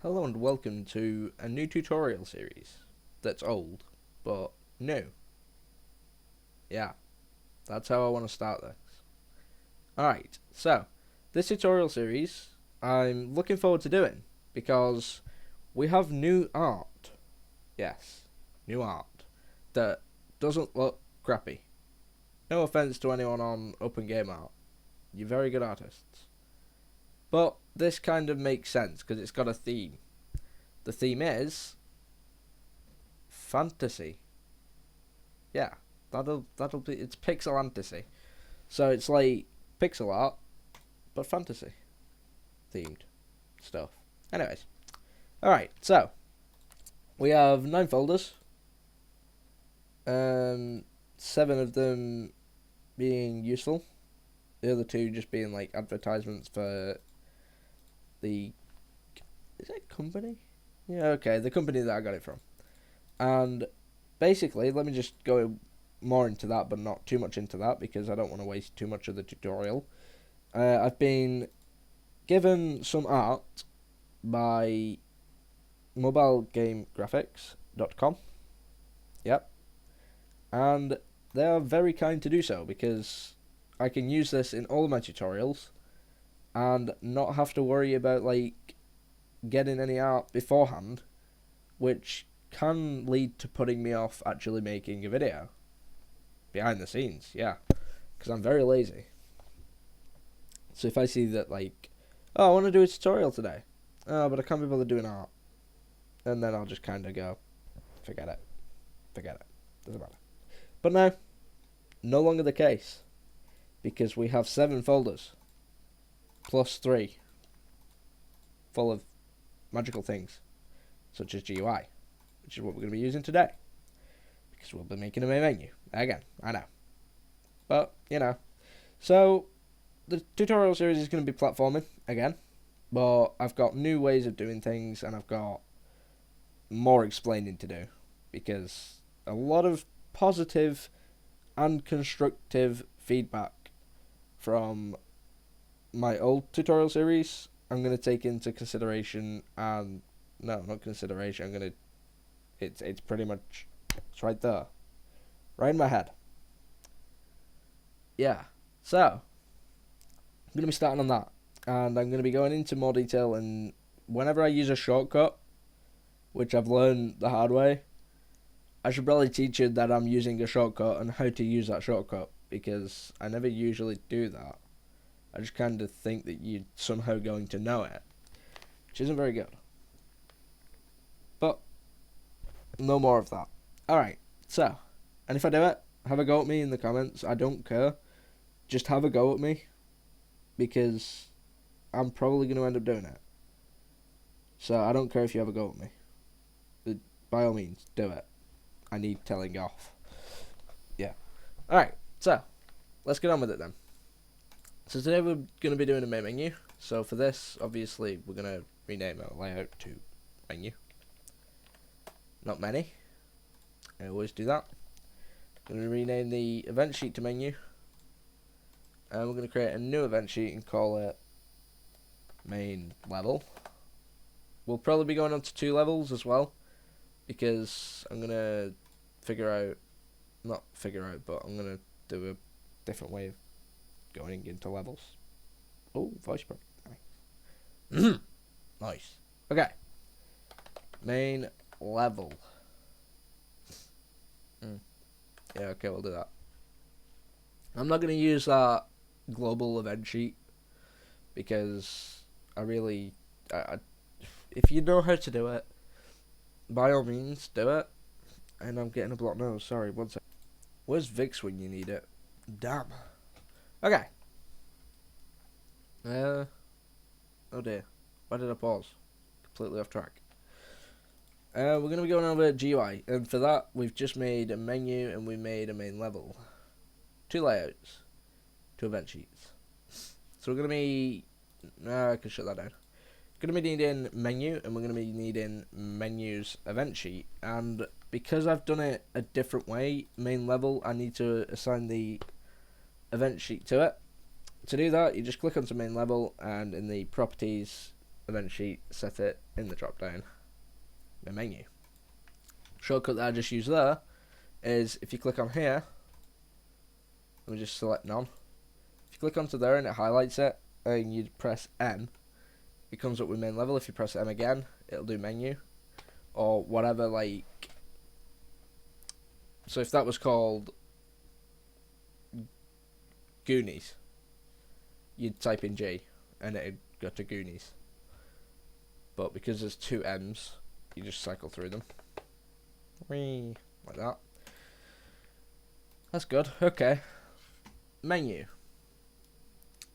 Hello and welcome to a new tutorial series that's old, but new. Yeah, that's how I want to start this. Alright, so this tutorial series I'm looking forward to doing because we have new art. Yes, new art that doesn't look crappy. No offense to anyone on Open Game Art. You're very good artists. But this kind of makes sense because it's got a theme. The theme is fantasy. Yeah, that'll be it's pixel fantasy. So it's like pixel art but fantasy themed stuff. Anyways. Alright, so we have 9 folders. 7 of them being useful. The other 2 just being like advertisements for the is it company? Yeah, okay, the company that I got it from. And basically, let me just go more into that, but not too much into that because I don't want to waste too much of the tutorial. I've been given some art by mobilegamegraphics.com. Yep. And they are very kind to do so because I can use this in all of my tutorials and not have to worry about like getting any art beforehand, which can lead to putting me off actually making a video behind the scenes. Yeah, because I'm very lazy. So if I see that like, oh, I want to do a tutorial today, oh, but I can't be bothered doing art, and then I'll just kind of go, forget it, doesn't matter. But now, no longer the case, because we have 7 folders plus 3 full of magical things such as GUI, which is what we're going to be using today, because we'll be making a main menu again. I know, but you know. So the tutorial series is going to be platforming again, but I've got new ways of doing things and I've got more explaining to do because a lot of positive and constructive feedback from my old tutorial series I'm going to take into consideration. And no, not consideration, I'm going to it's pretty much it's right there, right in my head. Yeah, so I'm going to be starting on that, and I'm going to be going into more detail. And whenever I use a shortcut, which I've learned the hard way, I should probably teach you that I'm using a shortcut and how to use that shortcut, because I never usually do that. I just kind of think that you're somehow going to know it, which isn't very good. But no more of that. Alright, so, and if I do it, have a go at me in the comments. I don't care. Just have a go at me, because I'm probably going to end up doing it. So I don't care if you have a go at me. By all means, do it. I need telling off. Yeah. Alright, so, let's get on with it then. So today we're going to be doing a main menu. So for this, obviously, we're going to rename our layout to menu. Not many. I always do that. I'm going to rename the event sheet to menu. And we're going to create a new event sheet and call it main level. We'll probably be going on to 2 levels as well, because I'm going to but I'm going to do a different way of going into levels. Oh, voice pro. Nice. Nice. Okay. Main level. Yeah, okay, we'll do that. I'm not going to use that global event sheet because if you know how to do it, by all means, do it. And I'm getting a blocked nose. Sorry, one sec. Where's Vix when you need it? Damn. Okay. Oh dear. Why did I pause? Completely off track. We're going to be going over GUI, and for that we've just made a menu and we made a main level. 2 layouts. 2 event sheets. So we're going to be... I can shut that down. Going to be needing menu, and we're going to be needing menus event sheet. And because I've done it a different way, main level, I need to assign the event sheet to it. To do that, you just click onto main level, and in the properties, eventually set it in the drop down menu. Shortcut that I just used there is if you click on here, let me just select none. If you click onto there and it highlights it and you press M, it comes up with main level. If you press M again, it'll do menu or whatever, like, so if that was called Goonies, you'd type in G and it'd go to Goonies. But because there's two M's, you just cycle through them. Whee, like that. That's good. Okay. Menu.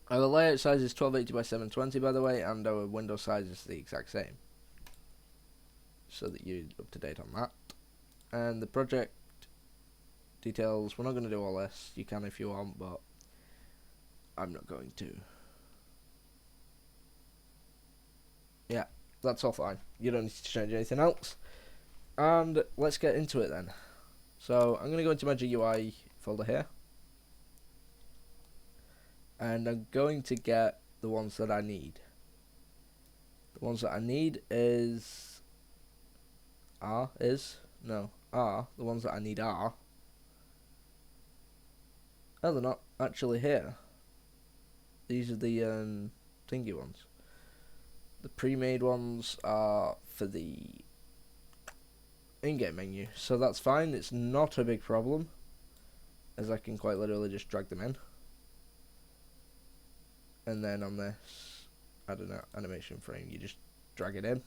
Our layout size is 1280 by 720, by the way, and our window size is the exact same, so that you're up to date on that. And the project details, we're not going to do all this. You can if you want, but I'm not going to. Yeah, that's all fine. You don't need to change anything else. And let's get into it then. So I'm going to go into my GUI folder here, and I'm going to get the ones that I need. The ones that I need the ones that I need are, oh, they're not actually here. These are the thingy ones. The pre-made ones are for the in-game menu, so that's fine. It's not a big problem, as I can quite literally just drag them in. And then on this, I don't know, animation frame, you just drag it in.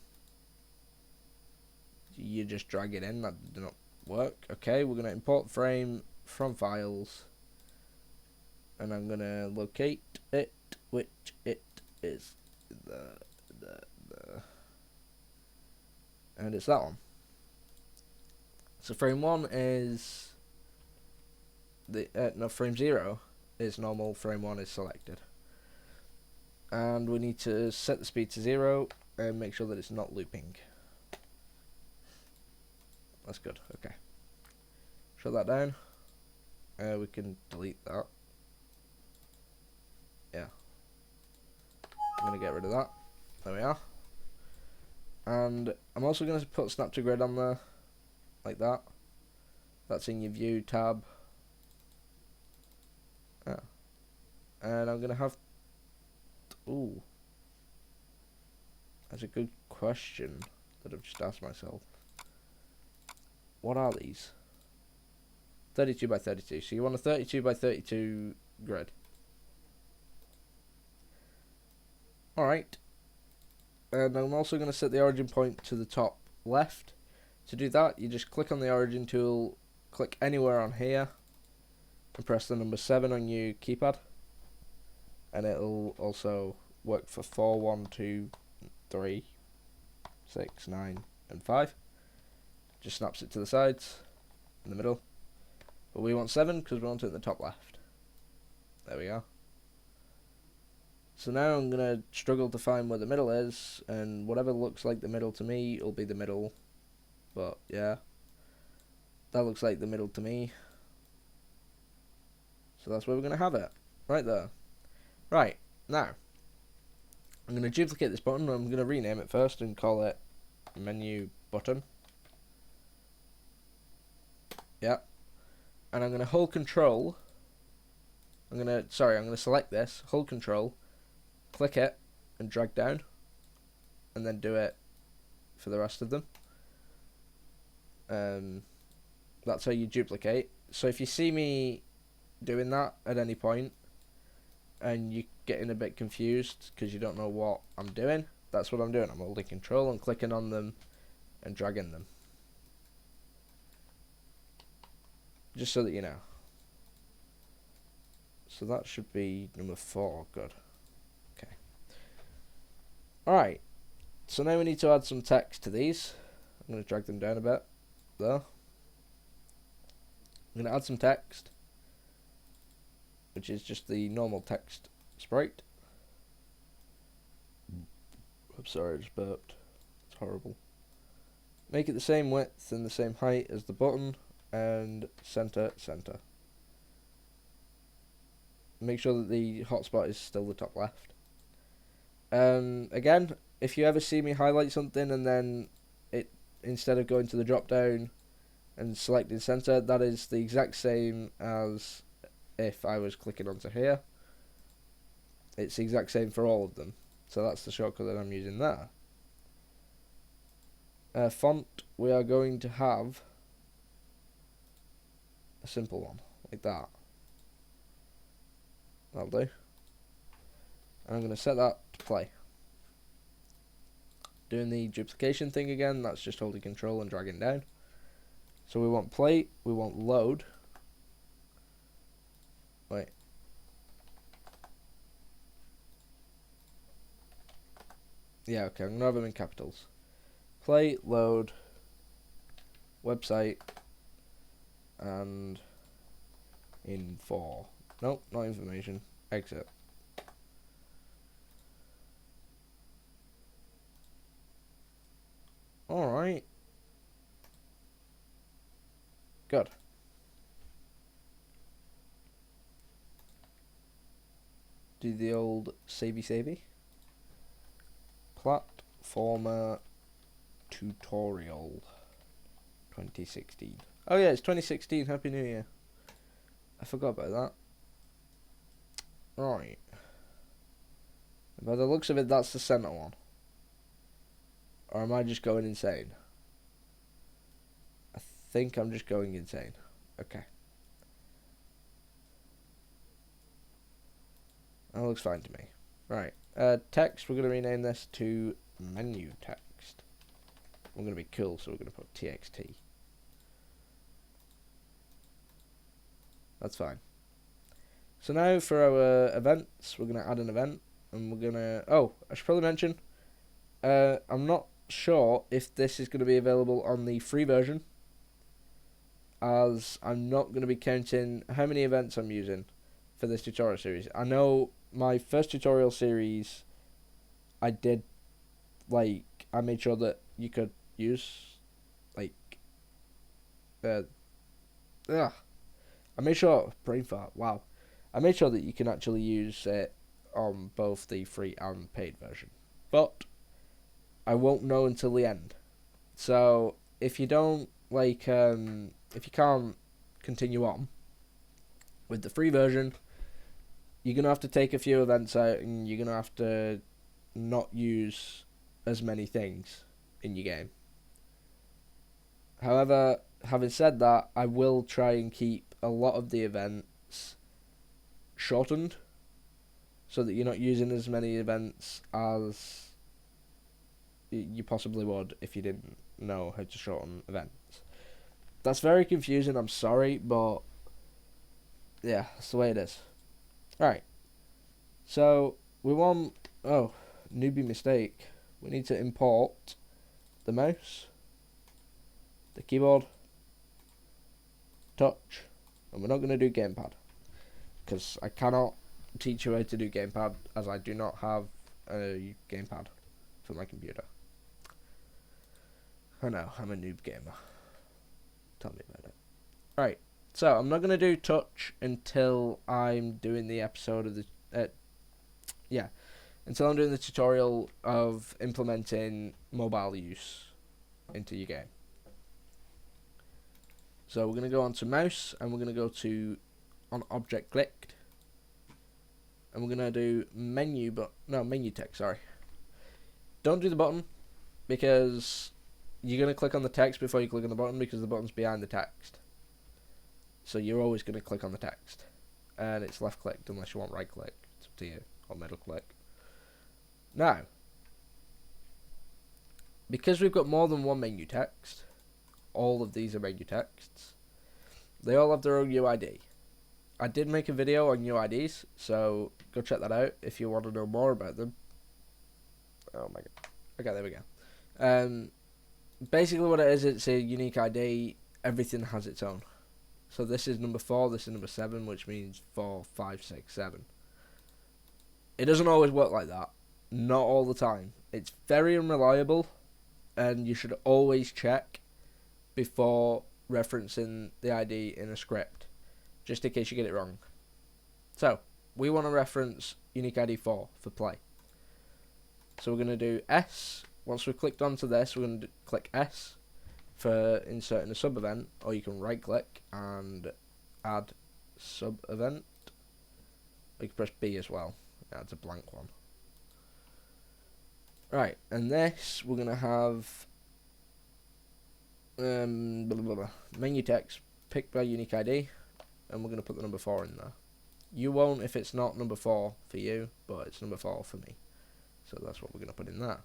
You just drag it in, that did not work. Okay, we're going to import frame from files, and I'm going to locate it, which it is and it's that one. So frame 1 is frame 0 is normal, frame 1 is selected. And we need to set the speed to 0 and make sure that it's not looping. That's good, okay. Shut that down. We can delete that. Yeah. I'm going to get rid of that. There we are. And I'm also going to put snap to grid on there, like that. That's in your view tab. Yeah. And I'm going to have, ooh, that's a good question that I've just asked myself. What are these? 32 by 32. So you want a 32 by 32 grid. Alright. And I'm also going to set the origin point to the top left. To do that, you just click on the origin tool, click anywhere on here, and press the number 7 on your keypad. And it'll also work for 4, 1, 2, 3, 6, 9, and 5. Just snaps it to the sides, in the middle. But we want 7 because we want it in the top left. There we go. So now I'm going to struggle to find where the middle is, and whatever looks like the middle to me will be the middle. But yeah, that looks like the middle to me. So that's where we're going to have it, right there. Right, now, I'm going to duplicate this button. I'm going to rename it first and call it menu button. Yeah. And I'm going to hold control. I'm going to select this, hold control, click it, and drag down. And then do it for the rest of them. That's how you duplicate. So if you see me doing that at any point, and you're getting a bit confused because you don't know what I'm doing, that's what I'm doing. I'm holding control and clicking on them and dragging them. Just so that you know. So that should be number 4. Good. Okay. Alright. So now we need to add some text to these. I'm going to drag them down a bit. There. I'm going to add some text, which is just the normal text sprite. I'm sorry, I just burped. It's horrible. Make it the same width and the same height as the button, and center. Make sure that the hotspot is still the top left. Again, if you ever see me highlight something and then it, instead of going to the drop down and selecting center, that is the exact same as if I was clicking onto here. It's the exact same for all of them. So that's the shortcut that I'm using there. Font, we are going to have a simple one, like that. That'll do. I'm going to set that to play. Doing the duplication thing again, that's just holding control and dragging down. So we want play, we want load. Wait. Yeah, okay, I'm going to have them in capitals. Play, load, website, and info. Nope, not information. Exit. Alright. Good. Do the old savey. Platformer tutorial 2016. Oh yeah, it's 2016. Happy New Year. I forgot about that. Right. By the looks of it, that's the center one. Or am I just going insane? I think I'm just going insane. Okay. That looks fine to me. Right. Text, we're going to rename this to menu text. We're going to be cool, so we're going to put txt. That's fine. So now for our events, we're going to add an event. And we're going to... Oh, I should probably mention... I'm not sure if this is going to be available on the free version, as I'm not going to be counting how many events I'm using for this tutorial series. I know my first tutorial series, I did, like, I made sure that you could use, like, I made sure, brain fart, wow. I made sure that you can actually use it on both the free and paid version. But I won't know until the end. So if you don't if you can't continue on with the free version, you're gonna have to take a few events out, and you're gonna have to not use as many things in your game. However, having said that, I will try and keep a lot of the events shortened, so that you're not using as many events as you possibly would if you didn't know how to shorten events. That's very confusing, I'm sorry, but yeah, that's the way it is. Alright, so we want, newbie mistake, we need to import the mouse, the keyboard, touch, and we're not going to do gamepad, because I cannot teach you how to do gamepad, as I do not have a gamepad for my computer. I know, I'm a noob gamer. Tell me about it. Right, so I'm not going to do touch until I'm doing the episode of the... until I'm doing the tutorial of implementing mobile use into your game. So we're going to go on to mouse, and we're going to go to on object clicked, and we're going to do menu text, sorry. Don't do the button, because you're going to click on the text before you click on the button, because the button's behind the text. So you're always going to click on the text. And it's left clicked unless you want right click. It's up to you. Or middle click. Now, because we've got more than one menu text, all of these are menu texts, they all have their own UID. I did make a video on UIDs, so go check that out if you want to know more about them. Oh my god. Okay, there we go. Basically what it is, it's a unique ID. Everything has its own. So this is number 4, this is number 7, which means 4, 5, 6, 7. It doesn't always work like that. Not all the time. It's very unreliable, and you should always check before referencing the ID in a script, just in case you get it wrong. So, we want to reference unique ID 4 for play. So we're going to do S. Once we've clicked onto this, we're going to click S for inserting a sub event, or you can right click and add sub event. You can press B as well. It adds a blank one. Right, and this we're going to have blah, blah, blah. Menu text picked by unique ID, and we're going to put the number 4 in there. You won't if it's not number 4 for you, but it's number 4 for me. So that's what we're going to put in there.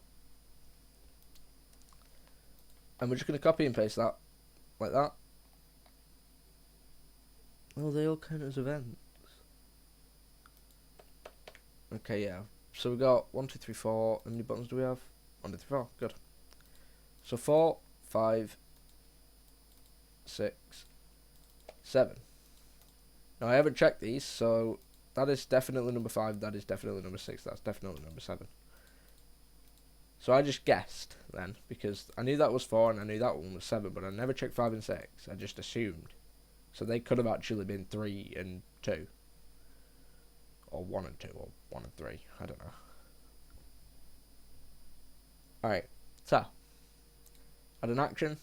And we're just going to copy and paste that, like that. Oh, they all count as events. Okay, yeah. So we got 1, 2, 3, 4. How many buttons do we have? 1, 2, 3, 4. Good. So 4, 5, 6, 7. Now I haven't checked these, so that is definitely number 5. That is definitely number 6. That's definitely number 7. So I just guessed then, because I knew that was 4 and I knew that one was 7, but I never checked 5 and 6. I just assumed. So they could have actually been 3 and 2. Or 1 and 2, or 1 and 3. I don't know. Alright, so add an action,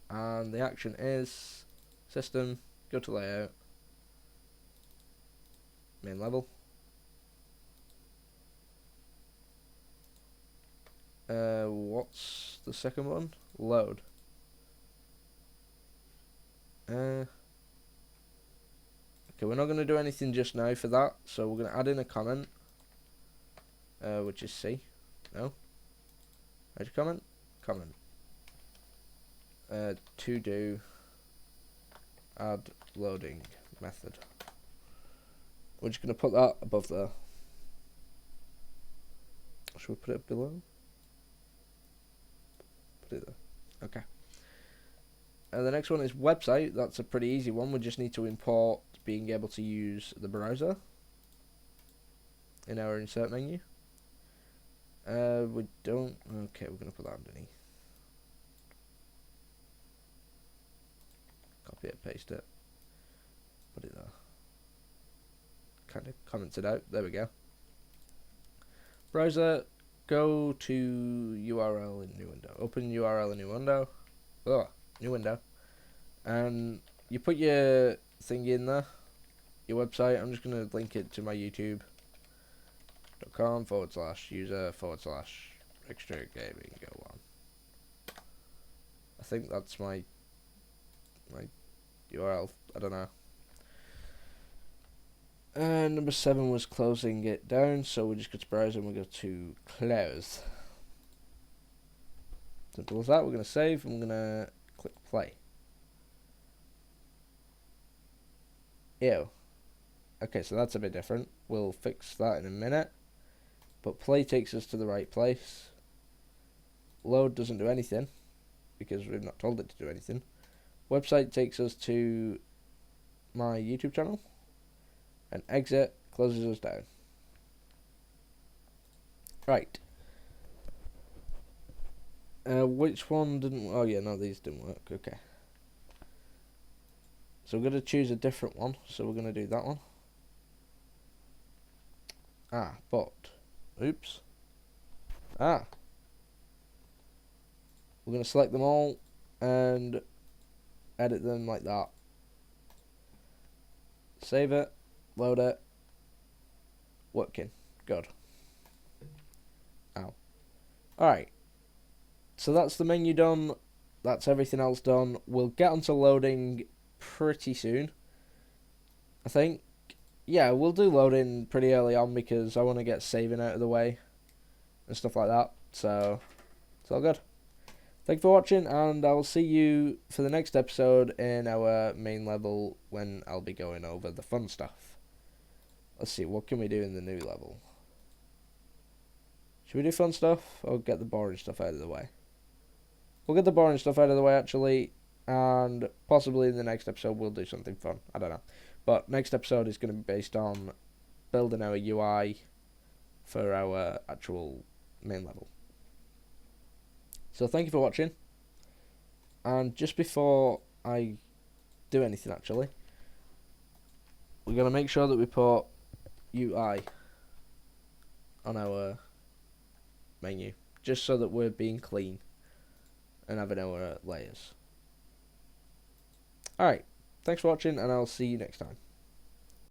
and the action is system, go to layout, main level. What's the second one? Load. Okay, we're not going to do anything just now for that, so we're going to add in a comment, which is C. No? Add a comment? Comment. To do add loading method. We're just going to put that above there. Should we put it below? Put it there. Okay. And the next one is website. That's a pretty easy one. We just need to import being able to use the browser in our insert menu. We don't. Okay, we're going to put that underneath. Copy it, paste it, put it there. Kind of comments it out. There we go. Browser, go to URL in new window. Open URL in new window. Oh, new window. And you put your thing in there, your website. I'm just going to link it to my youtube.com/user/extra gaming go on. I think that's my URL. I don't know. And number 7 was closing it down, so we just go to browser and we go to close. Simple as that. We're going to save and we're going to click play. Ew. Okay, so that's a bit different. We'll fix that in a minute. But play takes us to the right place. Load doesn't do anything because we've not told it to do anything. Website takes us to my YouTube channel. And exit closes us down. Right. Which one didn't... Oh yeah, no, these didn't work. Okay. So we're going to choose a different one. So we're going to do that one. But... Oops. We're going to select them all and edit them like that. Save it. Load it. Working. Good. Ow. Alright. So that's the menu done. That's everything else done. We'll get onto loading pretty soon. I think. Yeah, we'll do loading pretty early on because I want to get saving out of the way and stuff like that. So, it's all good. Thanks for watching, and I'll see you for the next episode in our main level when I'll be going over the fun stuff. Let's see, what can we do in the new level? Should we do fun stuff or get the boring stuff out of the way? We'll get the boring stuff out of the way actually, and possibly in the next episode we'll do something fun. I don't know. But next episode is going to be based on building our UI for our actual main level. So thank you for watching. And just before I do anything actually, we're going to make sure that we put UI on our menu, just so that we're being clean and having our layers. Alright, thanks for watching, and I'll see you next time.